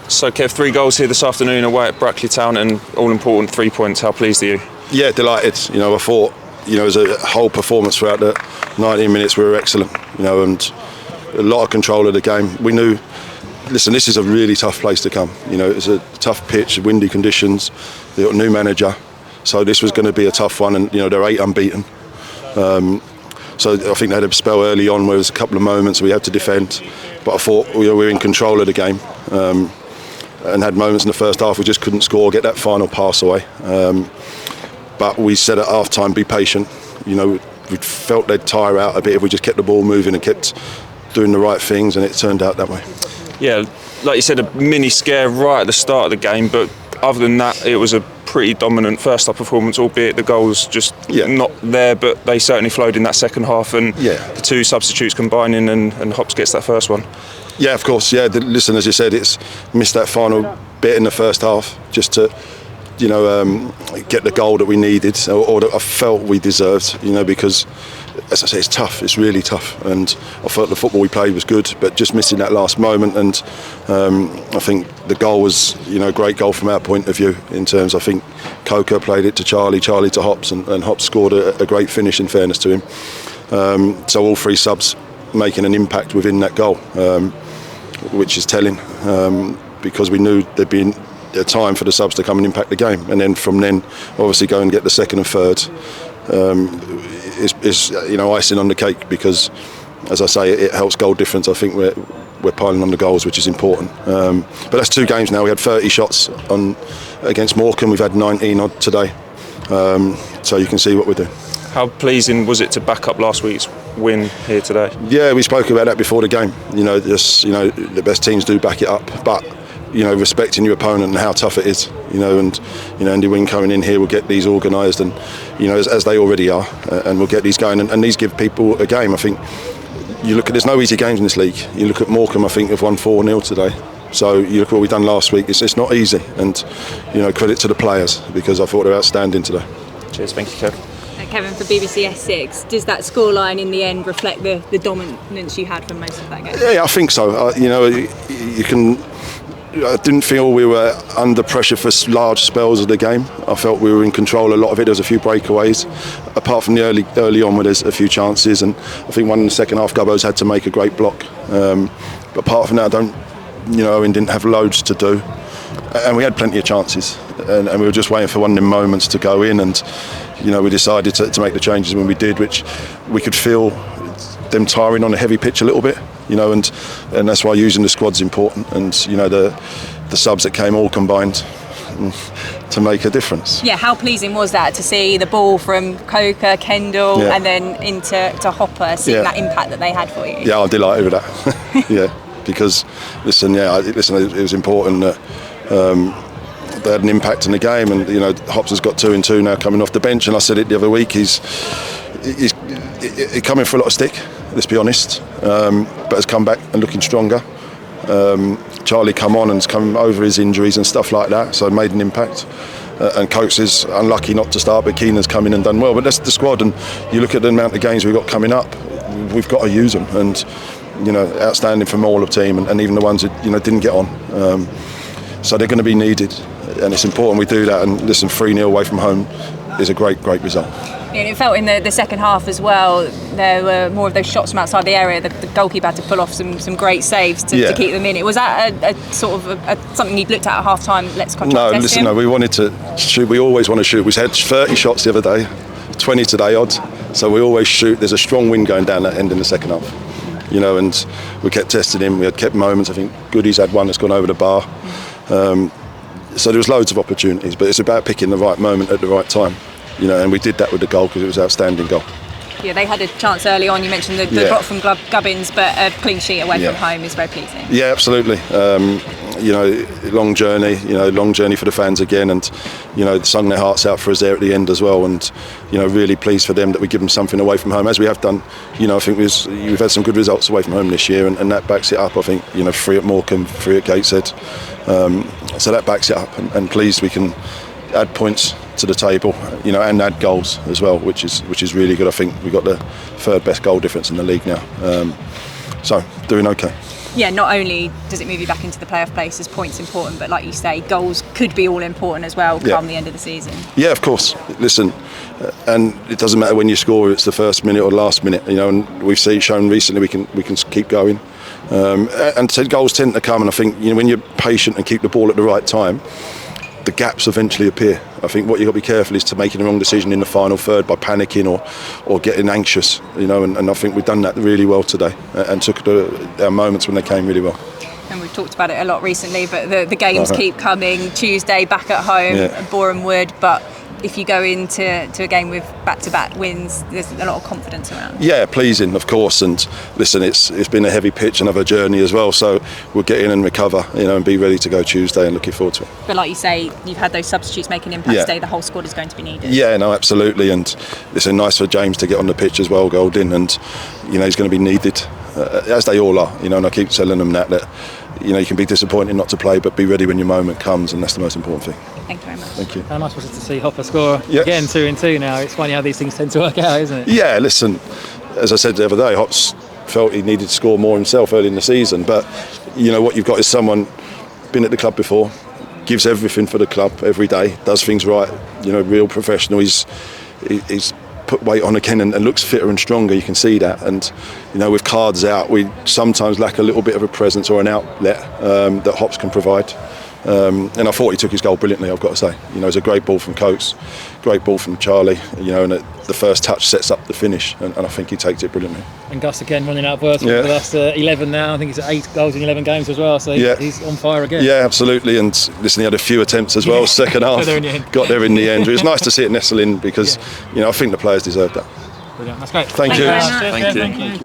So Kev, 3 goals here this afternoon away at Brackley Town and all important 3 points. How pleased are you? Yeah, delighted. I thought, as a whole performance throughout the 19 minutes we were excellent, and a lot of control of the game. We knew, listen, this is a really tough place to come. It's a tough pitch, windy conditions. They've got a new manager, so this was going to be a tough one, and they're 8 unbeaten. So I think they had a spell early on where there was a couple of moments we had to defend, but I thought we were in control of the game. And had moments in the first half we just couldn't score, get that final pass away. But we said at half time, be patient. We felt they'd tire out a bit if we just kept the ball moving and kept doing the right things, and it turned out that way. Yeah, like you said, a mini scare right at the start of the game, but other than that, it was a pretty dominant first half performance, albeit the goals just not there, but they certainly flowed in that second half, and the 2 substitutes combining and Hops gets that first one. Yeah, of course. Yeah, listen, as you said, it's missed that final bit in the first half just to, get the goal that we needed or that I felt we deserved. Because, as I say, it's tough. It's really tough, and I felt the football we played was good, but just missing that last moment. And I think the goal was, a great goal from our point of view. In terms, I think Coker played it to Charlie to Hops, and Hops scored a great finish. In fairness to him, so all 3 subs making an impact within that goal. Which is telling, because we knew there'd been a time for the subs to come and impact the game, and then from then obviously go and get the second and third is icing on the cake, because as I say, it helps goal difference. I think we're piling on the goals, which is important, but that's 2 games now. We had 30 shots on against Morecambe, we've had 19 odd today, so you can see what we're doing. How pleasing was it to back up last week's win here today? Yeah, we spoke about that before the game. The best teams do back it up, but respecting your opponent and how tough it is. And Andy Wing coming in here will get these organised, and as they already are, and we'll get these going, and these give people a game. I think you look at, there's no easy games in this league. You look at Morecambe, I think have won 4-0 today. So you look at what we've done last week. It's not easy, and credit to the players, because I thought they're outstanding today. Cheers, thank you, Kev. Kevin, for BBC Essex, does that scoreline in the end reflect the dominance you had for most of that game? Yeah, I think so. You can. I didn't feel we were under pressure for large spells of the game. I felt we were in control a lot of it. There was a few breakaways, apart from the early on where there's a few chances, and I think one in the second half, Gubbo's had to make a great block. But apart from that, Owen didn't have loads to do, and we had plenty of chances, and we were just waiting for one of them moments to go in, and we decided to make the changes when we did, which we could feel them tiring on a heavy pitch a little bit, and that's why using the squad's important, and the subs that came all combined to make a difference. Yeah, how pleasing was that to see the ball from Coker, Kendall, and then into Hopper, seeing that impact that they had for you? Yeah, I'm delighted with that. Yeah, because listen, it was important that they had an impact in the game, and Hops has got 2 and 2 now coming off the bench, and I said it the other week, he's coming for a lot of stick, let's be honest, but has come back and looking stronger. Charlie come on and has come over his injuries and stuff like that, so made an impact. And Coates is unlucky not to start, but Keenan's come in and done well. But that's the squad, and you look at the amount of games we've got coming up, we've got to use them, and outstanding from all of the team, and even the ones that didn't get on. So they're going to be needed, and it's important we do that. And listen, 3-0 away from home is a great result. And it felt in the second half as well, there were more of those shots from outside the area. The goalkeeper had to pull off some great saves to keep them in. Was that a sort of something you'd looked at half time? Let's contract test him? No, we wanted to shoot. We always want to shoot. We had 30 shots the other day, 20 today odd. So we always shoot. There's a strong wind going down that end in the second half. And we kept testing him. We had kept moments. I think Goody's had one that's gone over the bar. So there was loads of opportunities, but it's about picking the right moment at the right time. And we did that with the goal, because it was an outstanding goal. Yeah, they had a chance early on. You mentioned the block from Gubbins, but a clean sheet away from home is very pleasing. Yeah, absolutely. Long journey for the fans again, and sung their hearts out for us there at the end as well. And really pleased for them that we give them something away from home, as we have done. I think we've had some good results away from home this year, and that backs it up. I think 3 at Morecambe, 3 at Gateshead, so that backs it up. And pleased we can add points to the table, and add goals as well, which is really good. I think we've got the 3rd best goal difference in the league now, so doing okay. yeah, not only does it move you back into the playoff place as points important, but like you say, goals could be all important as well come the end of the season. Yeah, of course. Listen, and it doesn't matter when you score, it's the first minute or the last minute, and we've shown recently we can keep going. And goals tend to come, and I think when you're patient and keep the ball at the right time, the gaps eventually appear. I think what you've got to be careful is to making the wrong decision in the final third by panicking or getting anxious, and I think we've done that really well today and took our moments when they came really well. And we've talked about it a lot recently, but the games keep coming. Tuesday back at home, Boreham Wood, but if you go into a game with back-to-back wins, there's a lot of confidence around. Yeah, pleasing, of course. And listen, it's been a heavy pitch, another journey as well. So we'll get in and recover, and be ready to go Tuesday, and looking forward to it. But like you say, you've had those substitutes make an impact today. The whole squad is going to be needed. Yeah, no, absolutely. And listen, nice for James to get on the pitch as well, Golding, and he's going to be needed, as they all are. And I keep telling them that you can be disappointed not to play, but be ready when your moment comes, and that's the most important thing. Thank you very much. Thank you. How nice was it to see Hopper score again, 2-2 now? It's funny how these things tend to work out, isn't it? Yeah, listen, as I said the other day, Hops felt he needed to score more himself early in the season, but what you've got is someone been at the club before, gives everything for the club every day, does things right, real professional. He's put weight on again and looks fitter and stronger. You can see that, and with cards out, we sometimes lack a little bit of a presence or an outlet that Hops can provide. And I thought he took his goal brilliantly, I've got to say. It's a great ball from Coates, great ball from Charlie, and the first touch sets up the finish, and I think he takes it brilliantly. And Gus again running out bursts for the last 11 now. I think he's at 8 goals in 11 games as well, so he's on fire again. Yeah, absolutely, and listen, he had a few attempts as well, second half, got there in the end. It was nice to see it nestle in because, I think the players deserved that. Brilliant, that's great. Thank you. Thank you.